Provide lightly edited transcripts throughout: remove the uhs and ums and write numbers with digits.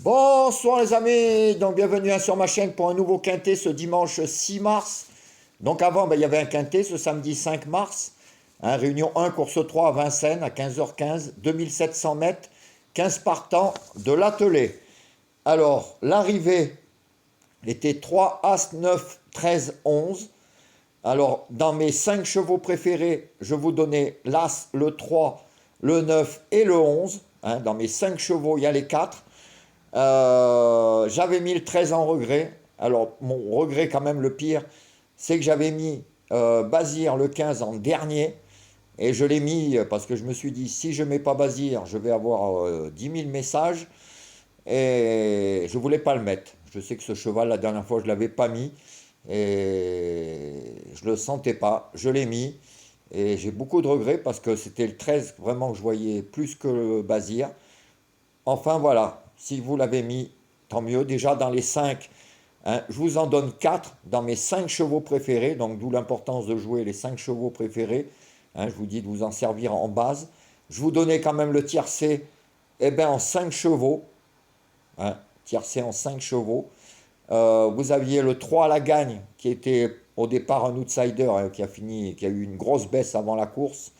Bonsoir les amis, donc bienvenue sur ma chaîne pour un nouveau quintet ce dimanche 6 mars. Donc avant, il y avait un quintet ce samedi 5 mars. Réunion 1, course 3 à Vincennes à 15h15, 2700 mètres, 15 partants de l'attelé. Alors, l'arrivée était 3, As, 9, 13, 11. Alors, dans mes 5 chevaux préférés, je vous donnais l'As, le 3, le 9 et le 11. Dans mes 5 chevaux, il y a les 4. J'avais mis le 13 en regret. Alors, mon regret, quand même, le pire, c'est que j'avais mis Bazir le 15 en dernier. Et je l'ai mis parce que je me suis dit, si je ne mets pas Bazir, je vais avoir 10 000 messages. Et je ne voulais pas le mettre. Je sais que ce cheval, la dernière fois, je ne l'avais pas mis. Et je ne le sentais pas. Je l'ai mis. Et j'ai beaucoup de regrets parce que c'était le 13 vraiment que je voyais plus que le Bazir. Enfin voilà, si vous l'avez mis, tant mieux. Déjà dans les 5, je vous en donne 4 dans mes 5 chevaux préférés, donc d'où l'importance de jouer les 5 chevaux préférés. Je vous dis de vous en servir en base. Je vous donnais quand même le tiercé en 5 chevaux. Tiercé en 5 chevaux. Vous aviez le 3 à la gagne, qui était au départ un outsider, qui a eu une grosse baisse avant la course.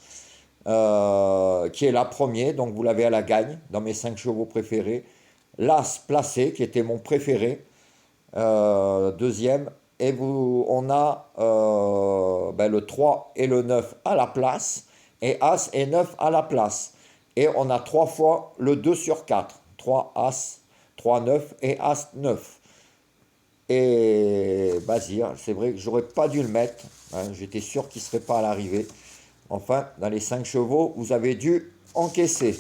Qui est la première, donc vous l'avez à la gagne dans mes 5 chevaux préférés. L'As placé, qui était mon préféré, deuxième. Et on a le 3 et le 9 à la place, et As et 9 à la place. Et on a 3 fois le 2 sur 4. 3 As, 3 9 et As 9. Et Bazir, c'est vrai que j'aurais pas dû le mettre. J'étais sûr qu'il ne serait pas à l'arrivée. Enfin, dans les 5 chevaux, vous avez dû encaisser.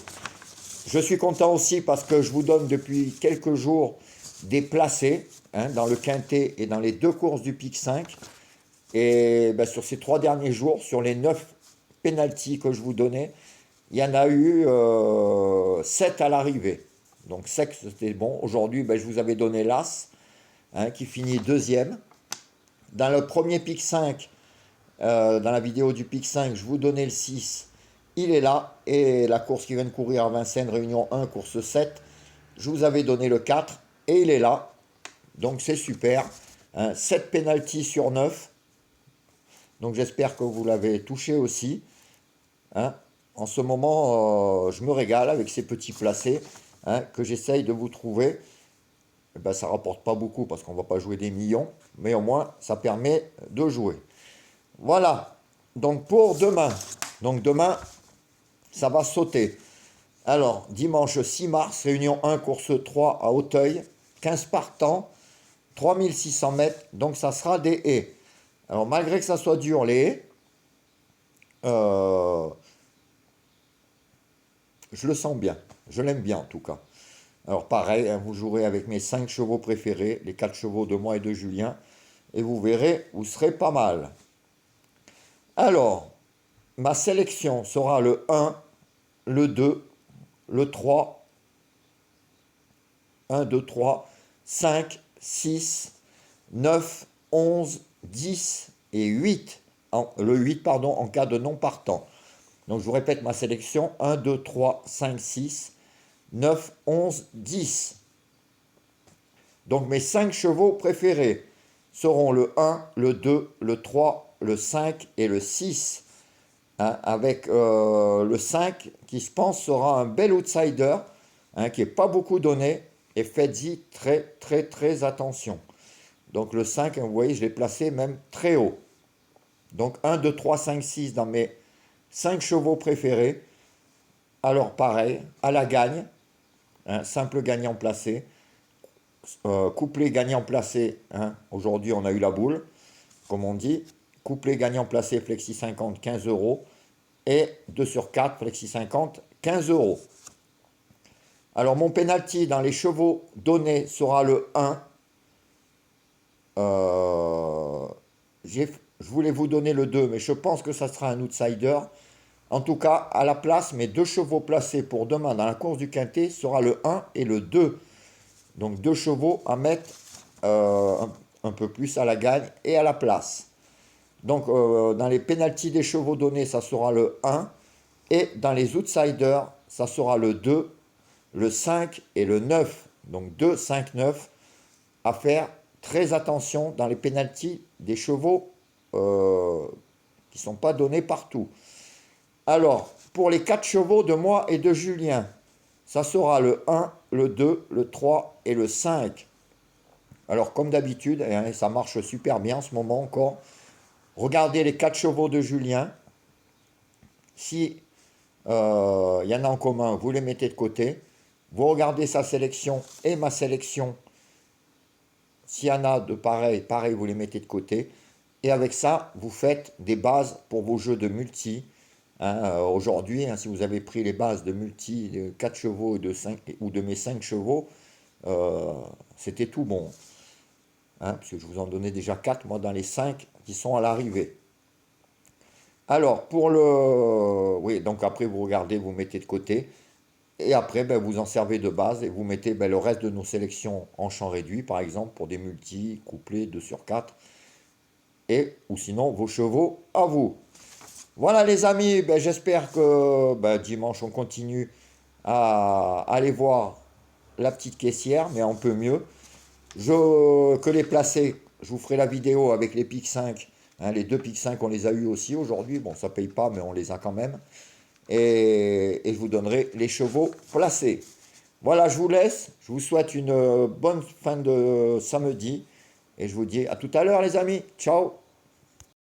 Je suis content aussi parce que je vous donne depuis quelques jours des placés dans le quintet et dans les 2 courses du Pic 5. Et sur ces 3 derniers jours, sur les 9 pénaltys que je vous donnais, il y en a eu 7 à l'arrivée. Donc 7, c'était bon. Aujourd'hui, je vous avais donné l'As, qui finit deuxième. Dans le premier Pic 5, dans la vidéo du Pic 5, je vous donnais le 6, il est là. Et la course qui vient de courir à Vincennes, Réunion 1, course 7, je vous avais donné le 4 et il est là. Donc c'est super. 7 pénaltys sur 9. Donc j'espère que vous l'avez touché aussi. En ce moment, je me régale avec ces petits placés que j'essaye de vous trouver. Ça ne rapporte pas beaucoup parce qu'on ne va pas jouer des millions, mais au moins ça permet de jouer. Voilà, donc pour demain. Donc demain, ça va sauter. Alors, dimanche 6 mars, réunion 1, course 3 à Auteuil, 15 partants, 3600 mètres, donc ça sera des haies. Alors, malgré que ça soit dur, les haies, je le sens bien. Je l'aime bien en tout cas. Alors, pareil, vous jouerez avec mes 5 chevaux préférés, les 4 chevaux de moi et de Julien, et vous verrez, vous serez pas mal. Alors, ma sélection sera le 1, le 2, le 3, 1, 2, 3, 5, 6, 9, 11, 10 et 8. Le 8, pardon, en cas de non partant. Donc je vous répète ma sélection, 1, 2, 3, 5, 6, 9, 11, 10. Donc mes 5 chevaux préférés seront le 1, le 2, le 3, le 5 et le 6. Avec le 5 qui, je pense, sera un bel outsider, qui n'est pas beaucoup donné, et faites-y très très très attention. Donc le 5, vous voyez, je l'ai placé même très haut. Donc 1, 2, 3, 5, 6 dans mes 5 chevaux préférés. Alors pareil, à la gagne, simple gagnant placé, couplet gagnant placé, aujourd'hui on a eu la boule, comme on dit, couplet gagnant placé, flexi 50, 15 euros, et 2 sur 4, flexi 50, 15 euros. Alors mon penalty dans les chevaux donnés sera le 1. Je voulais vous donner le 2, mais je pense que ça sera un outsider. En tout cas, à la place, mes 2 chevaux placés pour demain dans la course du quintet sera le 1 et le 2. Donc 2 chevaux à mettre un peu plus à la gagne et à la place. Donc dans les pénaltys des chevaux donnés, ça sera le 1. Et dans les outsiders, ça sera le 2, le 5 et le 9. Donc 2, 5, 9, à faire très attention dans les pénaltys des chevaux qui ne sont pas donnés partout. Alors, pour les 4 chevaux de moi et de Julien, ça sera le 1, le 2, le 3 et le 5. Alors, comme d'habitude, hein, ça marche super bien en ce moment encore. Regardez les 4 chevaux de Julien. Si y en a en commun, vous les mettez de côté. Vous regardez sa sélection et ma sélection. S'il y en a de pareil, vous les mettez de côté. Et avec ça, vous faites des bases pour vos jeux de multi. Hein, aujourd'hui, hein, si vous avez pris les bases de multi de 4 chevaux ou de mes 5 chevaux, c'était tout bon. Hein, parce que je vous en donnais déjà 4, moi, dans les 5 qui sont à l'arrivée. Alors, pour le... Oui, donc après, vous regardez, vous mettez de côté. Et après, ben, vous en servez de base et vous mettez ben, le reste de nos sélections en champ réduit, par exemple, pour des multis, couplés, 2 sur 4. Et, ou sinon, vos chevaux à vous. Voilà les amis, ben, j'espère que ben, dimanche, on continue à aller voir la petite caissière, mais un peu mieux. Que les placer, je vous ferai la vidéo avec les pics 5. Hein, les 2 pics 5, on les a eu aussi aujourd'hui. Bon, ça paye pas, mais on les a quand même. Et je vous donnerai les chevaux placés. Voilà, je vous laisse. Je vous souhaite une bonne fin de samedi. Et je vous dis à tout à l'heure, les amis. Ciao!